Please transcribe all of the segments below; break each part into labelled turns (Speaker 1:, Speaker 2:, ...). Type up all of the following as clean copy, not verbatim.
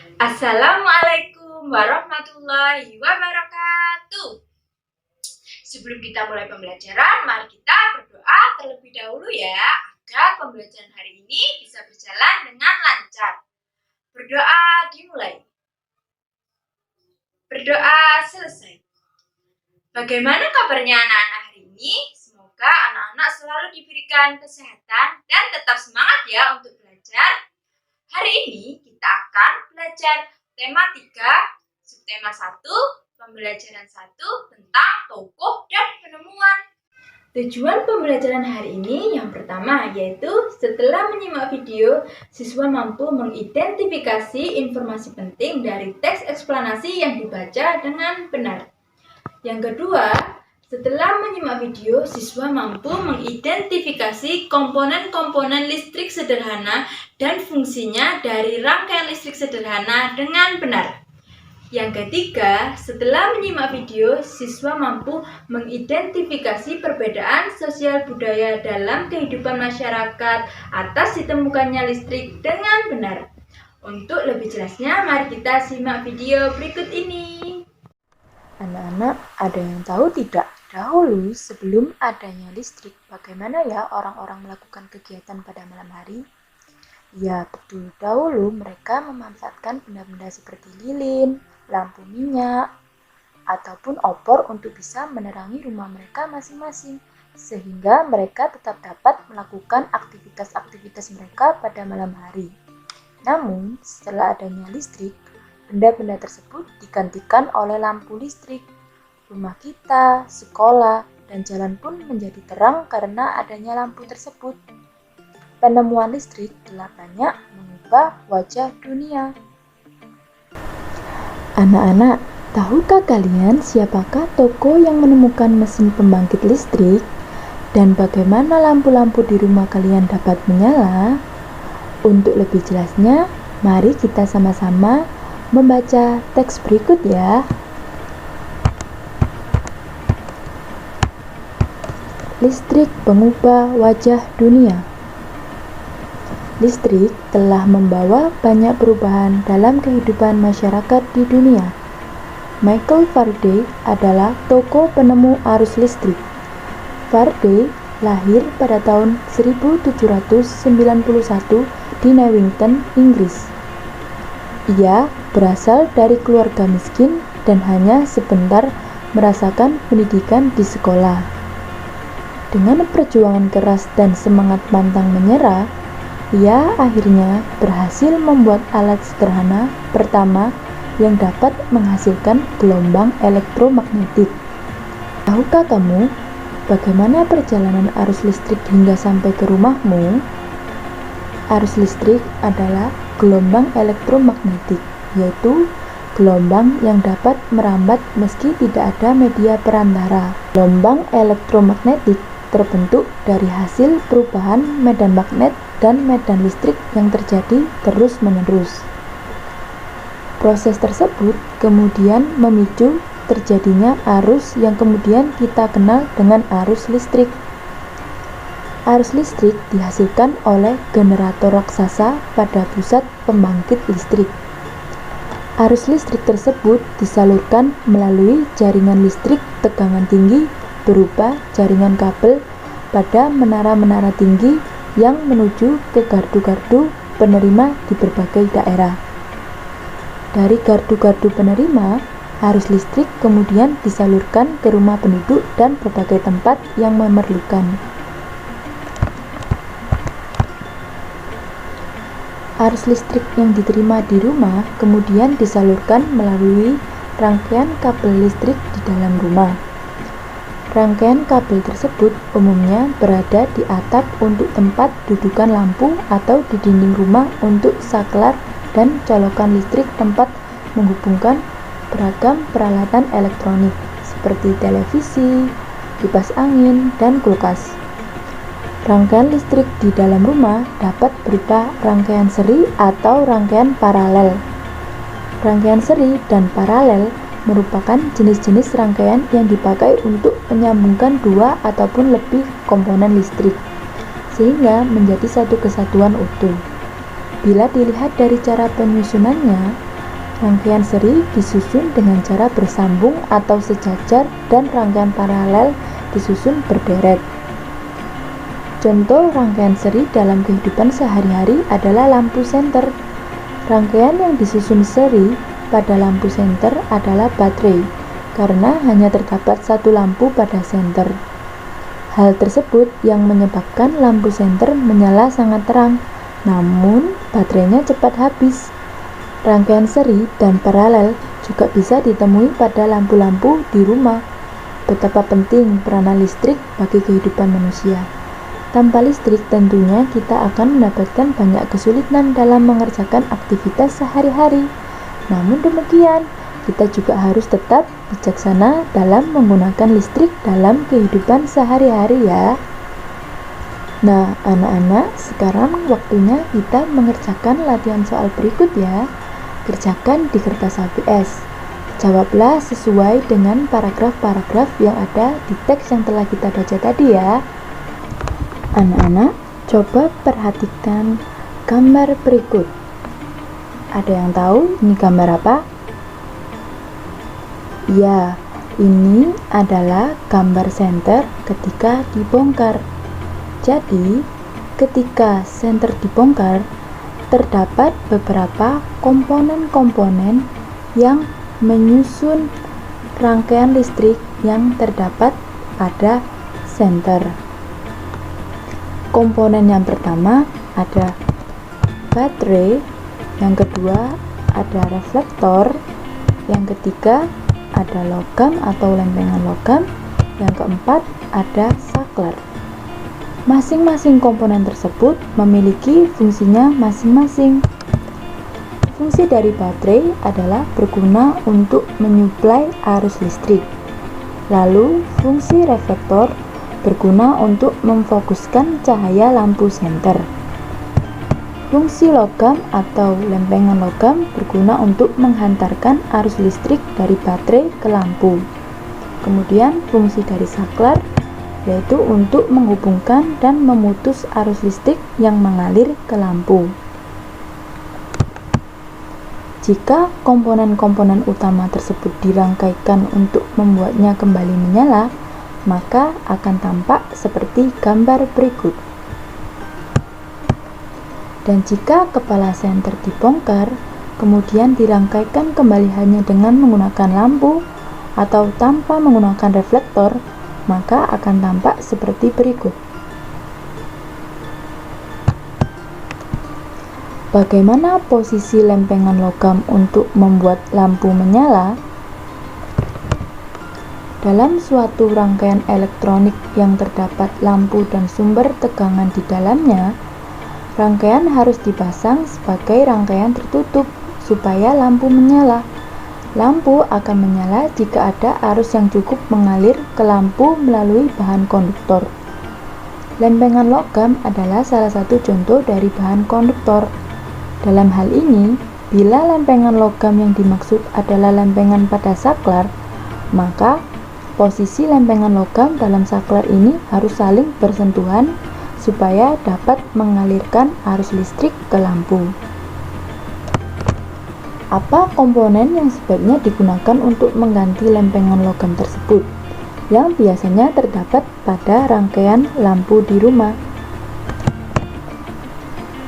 Speaker 1: Assalamualaikum warahmatullahi wabarakatuh. Sebelum kita mulai pembelajaran, mari kita berdoa terlebih dahulu ya, agar pembelajaran hari ini bisa berjalan dengan lancar. Berdoa dimulai. Berdoa selesai. Bagaimana kabarnya anak-anak hari ini? Semoga anak-anak selalu diberikan kesehatan dan tetap semangat ya untuk belajar. Hari ini kita akan belajar tema 3, subtema 1, pembelajaran 1 tentang tokoh dan penemuan. Tujuan pembelajaran hari ini yang pertama yaitu setelah menyimak video, siswa mampu mengidentifikasi informasi penting dari teks eksplanasi yang dibaca dengan benar. Yang kedua, setelah menyimak video, siswa mampu mengidentifikasi komponen-komponen listrik sederhana dan fungsinya dari rangkaian listrik sederhana dengan benar. Yang ketiga, setelah menyimak video, siswa mampu mengidentifikasi perbedaan sosial budaya dalam kehidupan masyarakat atas ditemukannya listrik dengan benar. Untuk lebih jelasnya, mari kita simak video berikut ini.
Speaker 2: Anak-anak, ada yang tahu tidak? Dahulu, sebelum adanya listrik, bagaimana ya orang-orang melakukan kegiatan pada malam hari? Ya, betul. Dahulu mereka memanfaatkan benda-benda seperti lilin, lampu minyak, ataupun obor untuk bisa menerangi rumah mereka masing-masing, sehingga mereka tetap dapat melakukan aktivitas-aktivitas mereka pada malam hari. Namun, setelah adanya listrik, benda-benda tersebut digantikan oleh lampu listrik. Rumah kita, sekolah, dan jalan pun menjadi terang karena adanya lampu tersebut. Penemuan listrik telah banyak mengubah wajah dunia. Anak-anak, tahukah kalian siapakah tokoh yang menemukan mesin pembangkit listrik? Dan bagaimana lampu-lampu di rumah kalian dapat menyala? Untuk lebih jelasnya, mari kita sama-sama membaca teks berikut ya. Listrik pengubah wajah dunia. Listrik telah membawa banyak perubahan dalam kehidupan masyarakat di dunia. Michael Faraday adalah tokoh penemu arus listrik. Faraday lahir pada tahun 1791 di Newington, Inggris. Ia berasal dari keluarga miskin dan hanya sebentar merasakan pendidikan di sekolah. Dengan perjuangan keras dan semangat pantang menyerah, ia akhirnya berhasil membuat alat sederhana pertama yang dapat menghasilkan gelombang elektromagnetik. Tahukah kamu bagaimana perjalanan arus listrik hingga sampai ke rumahmu? Arus listrik adalah gelombang elektromagnetik, yaitu gelombang yang dapat merambat meski tidak ada media perantara. Gelombang elektromagnetik terbentuk dari hasil perubahan medan magnet dan medan listrik yang terjadi terus-menerus. Proses tersebut kemudian memicu terjadinya arus yang kemudian kita kenal dengan arus listrik. Arus listrik dihasilkan oleh generator raksasa pada pusat pembangkit listrik. Arus listrik tersebut disalurkan melalui jaringan listrik tegangan tinggi berupa jaringan kabel pada menara-menara tinggi yang menuju ke gardu-gardu penerima di berbagai daerah. Dari gardu-gardu penerima, arus listrik kemudian disalurkan ke rumah penduduk dan berbagai tempat yang memerlukan. Arus listrik yang diterima di rumah kemudian disalurkan melalui rangkaian kabel listrik di dalam rumah. Rangkaian kabel tersebut umumnya berada di atap untuk tempat dudukan lampu atau di dinding rumah untuk saklar dan colokan listrik tempat menghubungkan beragam peralatan elektronik seperti televisi, kipas angin, dan kulkas. Rangkaian listrik di dalam rumah dapat berupa rangkaian seri atau rangkaian paralel. Rangkaian seri dan paralel merupakan jenis-jenis rangkaian yang dipakai untuk menyambungkan dua ataupun lebih komponen listrik, sehingga menjadi satu kesatuan utuh. Bila dilihat dari cara penyusunannya, Rangkaian seri disusun dengan cara bersambung atau sejajar dan rangkaian paralel disusun berderet. Contoh rangkaian seri dalam kehidupan sehari-hari adalah lampu senter. Rangkaian yang disusun seri pada lampu senter adalah baterai, karena hanya terdapat satu lampu pada senter. Hal tersebut yang menyebabkan lampu senter menyala sangat terang, namun baterainya cepat habis. Rangkaian seri dan paralel juga bisa ditemui pada lampu-lampu di rumah. Betapa penting peranan listrik bagi kehidupan manusia. Tanpa listrik tentunya kita akan mendapatkan banyak kesulitan dalam mengerjakan aktivitas sehari-hari. Namun demikian, kita juga harus tetap bijaksana dalam menggunakan listrik dalam kehidupan sehari-hari ya. Nah, anak-anak, sekarang waktunya kita mengerjakan latihan soal berikut ya. Kerjakan di kertas HBS. Jawablah sesuai dengan paragraf-paragraf yang ada di teks yang telah kita baca tadi ya. Anak-anak, coba perhatikan gambar berikut. Ada yang tahu ini gambar apa? Ya, ini adalah gambar senter ketika dibongkar. Jadi, ketika senter dibongkar, terdapat beberapa komponen-komponen yang menyusun rangkaian listrik yang terdapat pada senter. Komponen yang pertama ada baterai, yang kedua ada reflektor, yang ketiga ada logam atau lempengan logam, yang keempat ada saklar. Masing-masing komponen tersebut memiliki fungsinya masing-masing. Fungsi dari baterai adalah berguna untuk menyuplai arus listrik. Lalu, fungsi reflektor berguna untuk memfokuskan cahaya lampu senter. Fungsi logam atau lempengan logam berguna untuk menghantarkan arus listrik dari baterai ke lampu. Kemudian fungsi dari saklar yaitu untuk menghubungkan dan memutus arus listrik yang mengalir ke lampu. Jika komponen-komponen utama tersebut dirangkaikan untuk membuatnya kembali menyala, maka akan tampak seperti gambar berikut. Dan jika kepala senter dibongkar, kemudian dirangkaikan kembali hanya dengan menggunakan lampu atau tanpa menggunakan reflektor, maka akan tampak seperti berikut. Bagaimana posisi lempengan logam untuk membuat lampu menyala? Dalam suatu rangkaian elektronik yang terdapat lampu dan sumber tegangan di dalamnya, rangkaian harus dipasang sebagai rangkaian tertutup supaya lampu menyala. Lampu akan menyala jika ada arus yang cukup mengalir ke lampu melalui bahan konduktor. Lempengan logam adalah salah satu contoh dari bahan konduktor. Dalam hal ini, bila lempengan logam yang dimaksud adalah lempengan pada saklar, maka posisi lempengan logam dalam saklar ini harus saling bersentuhan supaya dapat mengalirkan arus listrik ke lampu. Apa komponen yang sebaiknya digunakan untuk mengganti lempengan logam tersebut, yang biasanya terdapat pada rangkaian lampu di rumah?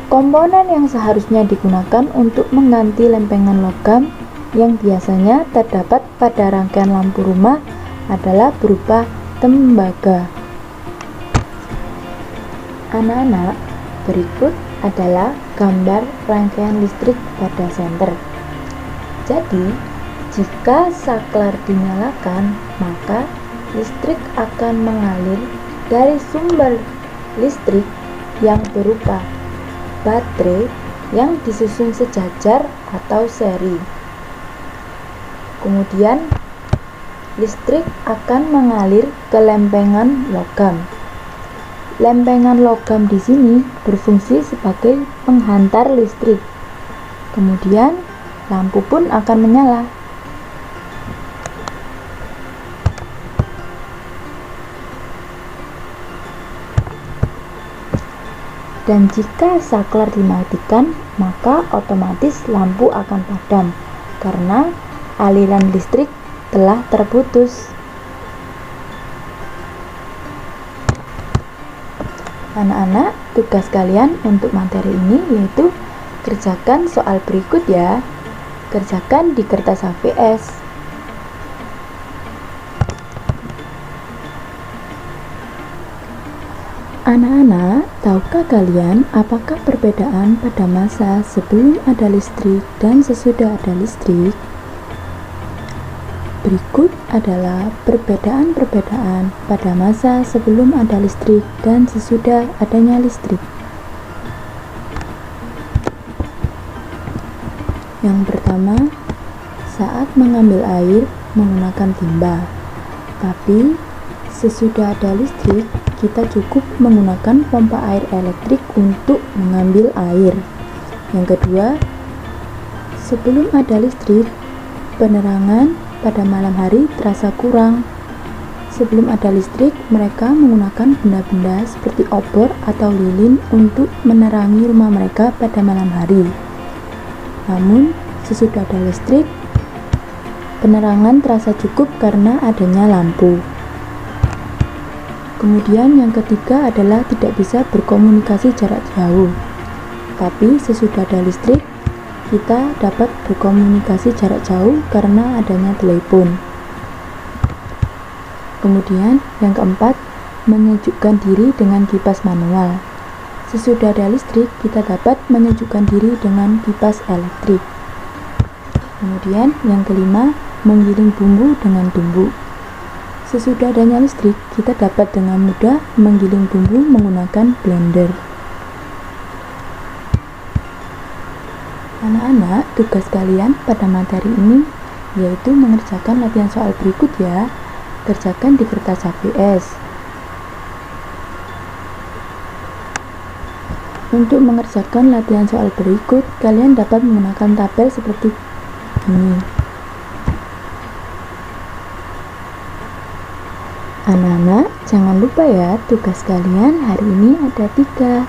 Speaker 2: Komponen yang seharusnya digunakan untuk mengganti lempengan logam yang biasanya terdapat pada rangkaian lampu rumah adalah berupa tembaga. Anak-anak, berikut adalah gambar rangkaian listrik pada senter. Jadi, jika saklar dinyalakan, maka listrik akan mengalir dari sumber listrik yang berupa baterai yang disusun sejajar atau seri. Kemudian, listrik akan mengalir ke lempengan logam. Lempengan logam di sini berfungsi sebagai penghantar listrik. Kemudian, lampu pun akan menyala. Dan jika saklar dimatikan, maka otomatis lampu akan padam karena aliran listrik telah terputus. Anak-anak, tugas kalian untuk materi ini yaitu kerjakan soal berikut ya. Kerjakan di kertas HVS. Anak-anak, tahukah kalian apakah perbedaan pada masa sebelum ada listrik dan sesudah ada listrik? Berikut adalah perbedaan-perbedaan pada masa sebelum ada listrik dan sesudah adanya listrik. Yang pertama, saat mengambil air menggunakan timba. Tapi sesudah ada listrik, kita cukup menggunakan pompa air elektrik untuk mengambil air. Yang kedua, sebelum ada listrik, penerangan pada malam hari terasa kurang. Sebelum ada listrik, mereka menggunakan benda-benda seperti obor atau lilin untuk menerangi rumah mereka pada malam hari. Namun, sesudah ada listrik, penerangan terasa cukup karena adanya lampu. Kemudian yang ketiga adalah tidak bisa berkomunikasi jarak jauh. Tapi sesudah ada listrik, kita dapat berkomunikasi jarak jauh karena adanya telepon. Kemudian yang keempat, menyejukkan diri dengan kipas manual. Sesudah ada listrik, kita dapat menyejukkan diri dengan kipas elektrik. Kemudian yang kelima, menggiling bumbu dengan tumbuk. Sesudah adanya listrik, kita dapat dengan mudah menggiling bumbu menggunakan blender. Anak-anak, tugas kalian pada materi ini yaitu mengerjakan latihan soal berikut ya. Kerjakan di kertas HVS. Untuk mengerjakan latihan soal berikut, kalian dapat menggunakan tabel seperti ini. Anak-anak, jangan lupa ya, tugas kalian hari ini ada 3.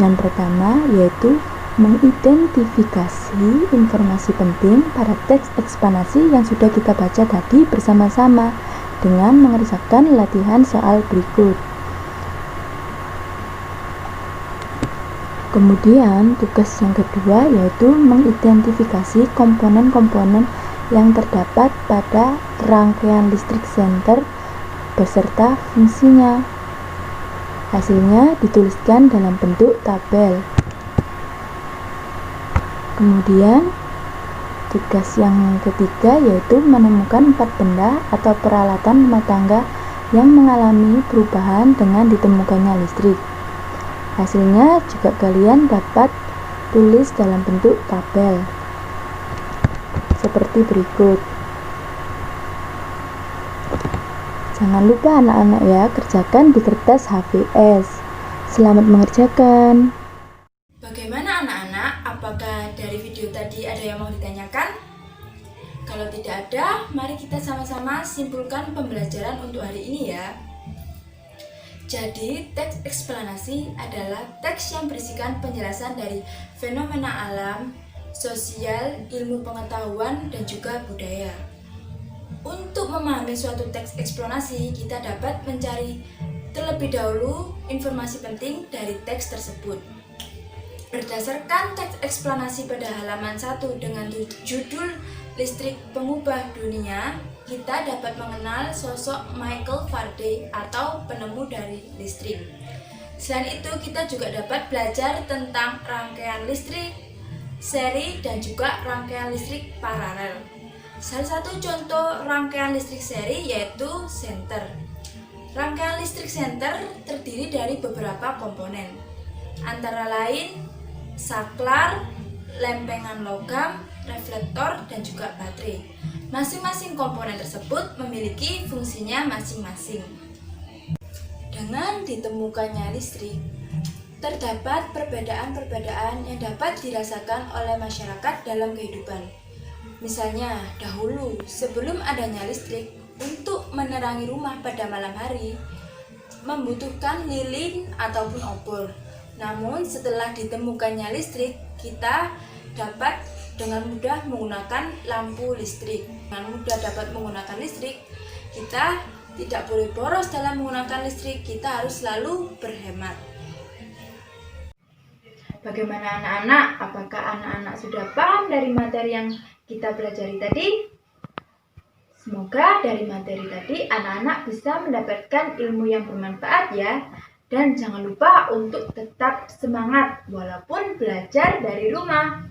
Speaker 2: Yang pertama yaitu mengidentifikasi informasi penting pada teks eksplanasi yang sudah kita baca tadi bersama-sama dengan mengerjakan latihan soal berikut. Kemudian tugas yang kedua yaitu mengidentifikasi komponen-komponen yang terdapat pada rangkaian listrik senter beserta fungsinya. Hasilnya dituliskan dalam bentuk tabel. Kemudian tugas yang ketiga yaitu menemukan 4 benda atau peralatan rumah tangga yang mengalami perubahan dengan ditemukannya listrik. Hasilnya juga kalian dapat tulis dalam bentuk tabel seperti berikut. Jangan lupa anak-anak ya, kerjakan di kertas HVS. Selamat mengerjakan.
Speaker 1: Bagaimana anak-anak? Apakah dari video tadi ada yang mau ditanyakan? Kalau tidak ada, mari kita sama-sama simpulkan pembelajaran untuk hari ini ya. Jadi, teks eksplanasi adalah teks yang berisikan penjelasan dari fenomena alam, sosial, ilmu pengetahuan, dan juga budaya. Untuk memahami suatu teks eksplanasi, kita dapat mencari terlebih dahulu informasi penting dari teks tersebut. Berdasarkan teks eksplanasi pada halaman 1 dengan judul Listrik Pengubah Dunia, kita dapat mengenal sosok Michael Faraday atau penemu dari listrik. Selain itu, kita juga dapat belajar tentang rangkaian listrik seri dan juga rangkaian listrik paralel. Salah satu contoh rangkaian listrik seri yaitu senter. Rangkaian listrik senter terdiri dari beberapa komponen, antara lain saklar, lempengan logam, reflektor, dan juga baterai. Masing-masing komponen tersebut memiliki fungsinya masing-masing. Dengan ditemukannya listrik, terdapat perbedaan-perbedaan yang dapat dirasakan oleh masyarakat dalam kehidupan. Misalnya, dahulu sebelum adanya listrik, untuk menerangi rumah pada malam hari membutuhkan lilin ataupun obor. Namun setelah ditemukannya listrik, kita dapat
Speaker 2: dengan mudah menggunakan lampu listrik. Dengan mudah dapat menggunakan listrik, kita tidak boleh boros dalam menggunakan listrik, kita harus selalu berhemat. Bagaimana anak-anak? Apakah anak-anak sudah paham dari materi yang kita pelajari tadi? Semoga dari materi tadi anak-anak bisa mendapatkan ilmu yang bermanfaat ya. Dan jangan lupa untuk tetap semangat walaupun belajar dari rumah.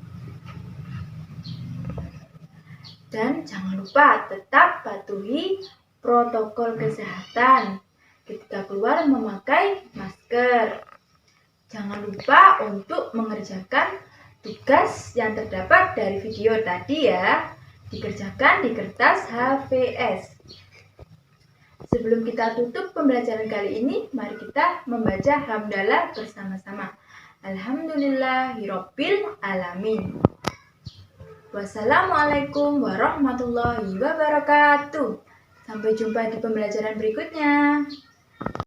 Speaker 2: Dan jangan lupa tetap patuhi protokol kesehatan. Ketika keluar memakai masker. Jangan lupa untuk mengerjakan tugas yang terdapat dari video tadi ya. Dikerjakan di kertas HVS. Sebelum kita tutup pembelajaran kali ini, mari kita membaca hamdalah bersama-sama. Alhamdulillahirabbil alamin. Wassalamualaikum warahmatullahi wabarakatuh. Sampai jumpa di pembelajaran berikutnya.